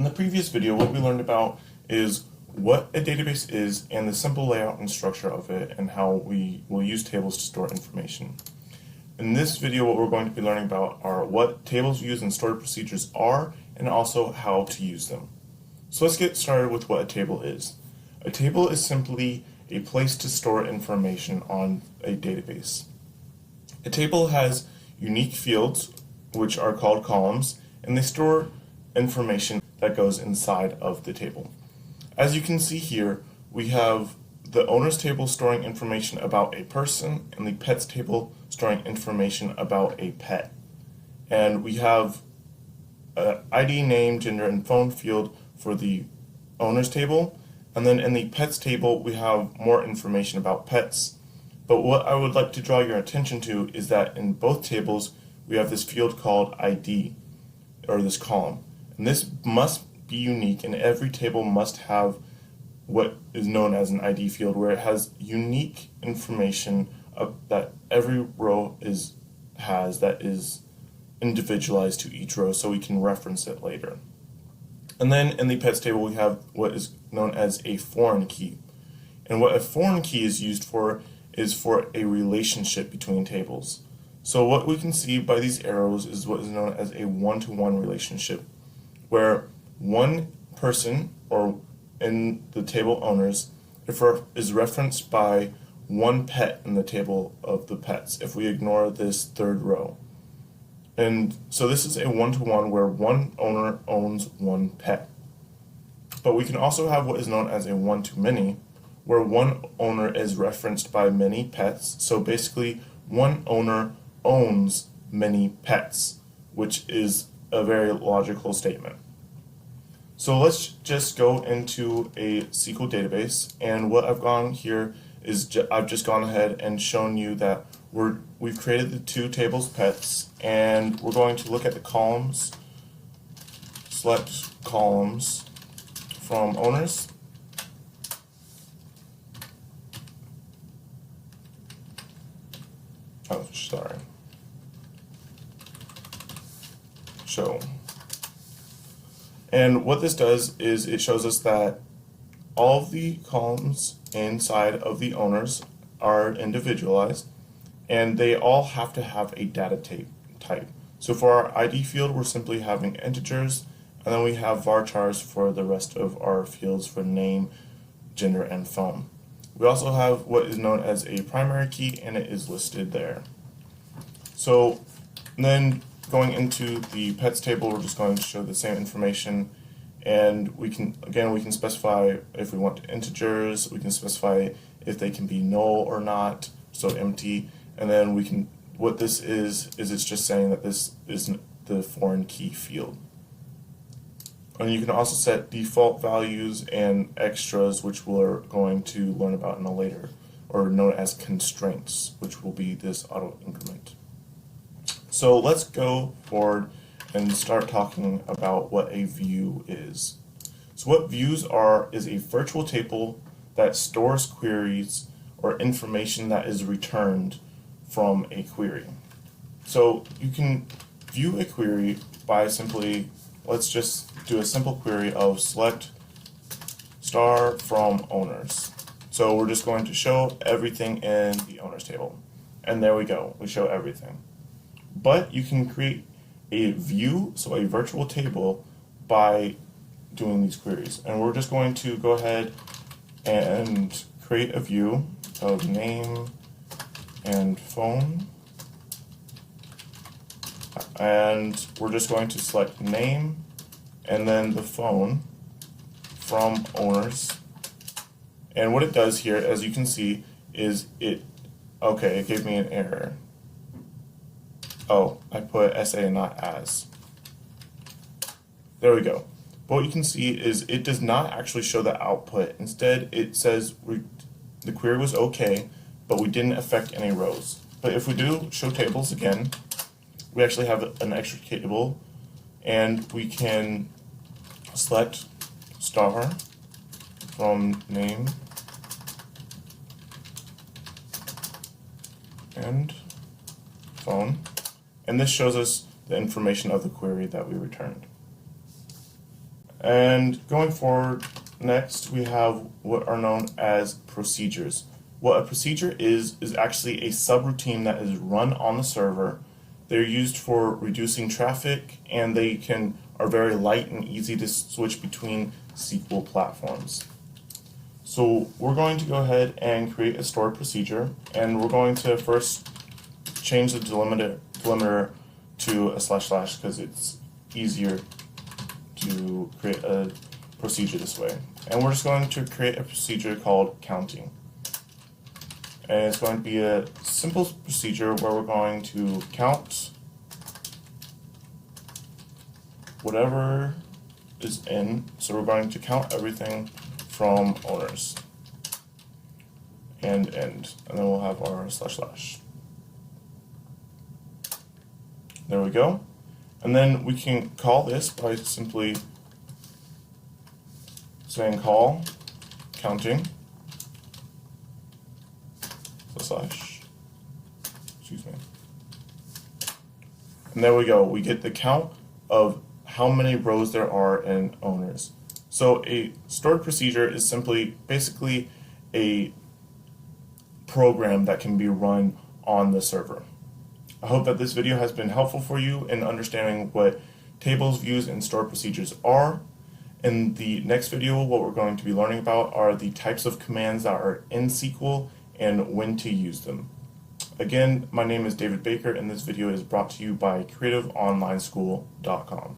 In the previous video, what we learned about is what a database is and the simple layout and structure of it and how we will use tables to store information. In this video, what we're going to be learning about are what tables used and stored procedures are and also how to use them. So let's get started with what a table is. A table is simply a place to store information on a database. A table has unique fields, which are called columns, and they store information that goes inside of the table. As you can see here, we have the owners table storing information about a person and the pets table storing information about a pet. And we have an ID, name, gender, and phone field for the owners table. And then in the pets table, we have more information about pets. But what I would like to draw your attention to is that in both tables, we have this field called ID, or this column. And this must be unique, and every table must have what is known as an ID field, where it has unique information that every row has that is individualized to each row, so we can reference it later. And then in the pets table, we have what is known as a foreign key. And what a foreign key is used for is for a relationship between tables. So what we can see by these arrows is what is known as a one-to-one relationship, where one person, or in the table owners, is referenced by one pet in the table of the pets if we ignore this third row. And so this is a one-to-one where one owner owns one pet. But we can also have what is known as a one-to-many, where one owner is referenced by many pets. So basically, one owner owns many pets, which is a very logical statement. So let's just go into a SQL database, and what I've gone here is I've just gone ahead and shown you that we've created the two tables pets, and we're going to look at the columns, select columns from owners, show. And what this does is it shows us that all of the columns inside of the owners are individualized, and they all have to have a data type. So for our ID field, we're simply having integers, and then we have varchars for the rest of our fields for name, gender, and phone. We also have what is known as a primary key, and it is listed there. So then going into the pets table, we're just going to show the same information, and we can specify if we want integers, we can specify if they can be null or not, so empty, and then what this is it's just saying that this is the foreign key field. And you can also set default values and extras, which we're going to learn about in a later, or known as constraints, which will be this auto increment. So let's go forward and start talking about what a view is. So what views are is a virtual table that stores queries or information that is returned from a query. So you can view a query by simply, let's just do a simple query of select star from owners. So we're just going to show everything in the owners table. And there we go, we show everything. But you can create a view, so a virtual table, by doing these queries. And we're just going to go ahead and create a view of name and phone. And we're just going to select name and then the phone from owners. And what it does here, as you can see, is it gave me an error. Oh, I put SA and not as. There we go. But what you can see is it does not actually show the output. Instead, it says the query was okay, but we didn't affect any rows. But if we do show tables again, we actually have an extra table, and we can select star from name and phone. And this shows us the information of the query that we returned. And going forward, next we have what are known as procedures. What a procedure is actually a subroutine that is run on the server. They're used for reducing traffic, and they are very light and easy to switch between SQL platforms. So we're going to go ahead and create a stored procedure, and we're going to first change the delimiter to a / because it's easier to create a procedure this way. And we're just going to create a procedure called counting. And it's going to be a simple procedure where we're going to count whatever is in. So we're going to count everything from owners and end. And then we'll have our //. There we go. And then we can call this by simply saying call counting / excuse me. And there we go. We get the count of how many rows there are in owners. So a stored procedure is basically a program that can be run on the server. I hope that this video has been helpful for you in understanding what tables, views, and stored procedures are. In the next video, what we're going to be learning about are the types of commands that are in SQL and when to use them. Again, my name is David Baker, and this video is brought to you by CreativeOnlineSchool.com.